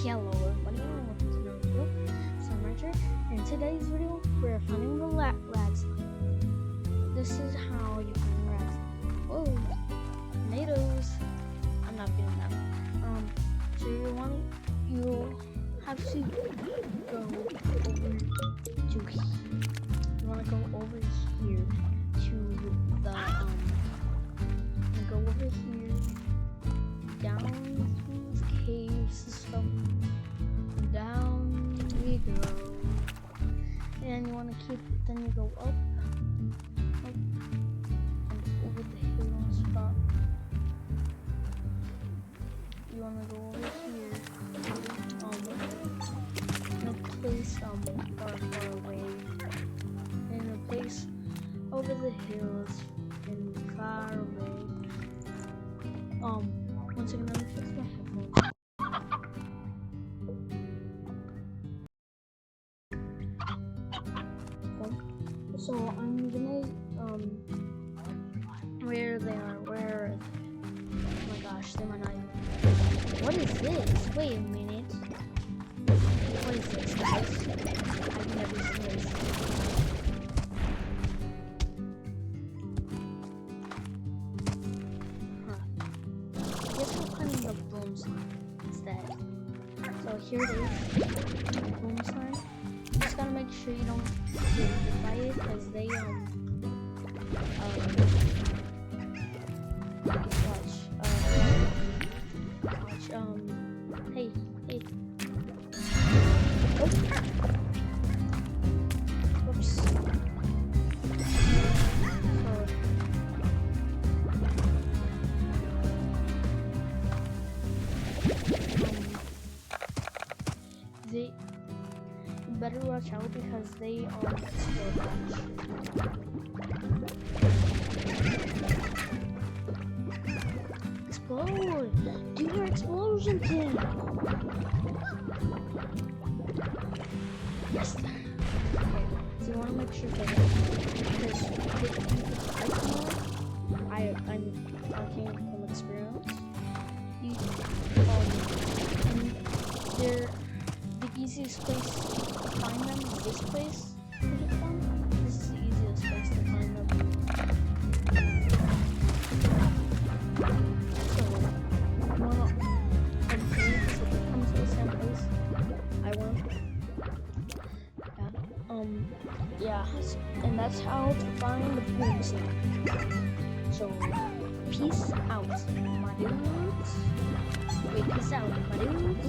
Hello everybody, welcome to another video. So I'm Richard. In today's video, we're finding the radstone. This is how you find radstone. Whoa, tomatoes. I'm not feeding them. So you have to go over to here. You want to go over here to the you go over here down through the cave system. Down we go. And you want to then you go up, and over the hill spot. You want to go over here, in a place far away, in a place over the hills and far away. One second, let me fix my headphones. So I'm gonna where they are, where oh my gosh, they might not even. What is this? Wait a minute. What is this, guys? I've never seen this. I guess we're putting the boom sign instead. So here it is. Boom sign. Just gotta make sure you don't get hit by it, because they hey. Oh. Oops. They better watch out because they are explode! Do your explosion thing! Yes! Okay, so you want to make sure that because I'm talking from experience. And they're the easiest place to find them is this place. This is the easiest place to find them. So, you wanna so if it comes to the same place I went. Yeah, and that's how to find the boom sign. So, peace out, my dudes. Wait, peace out, my dudes.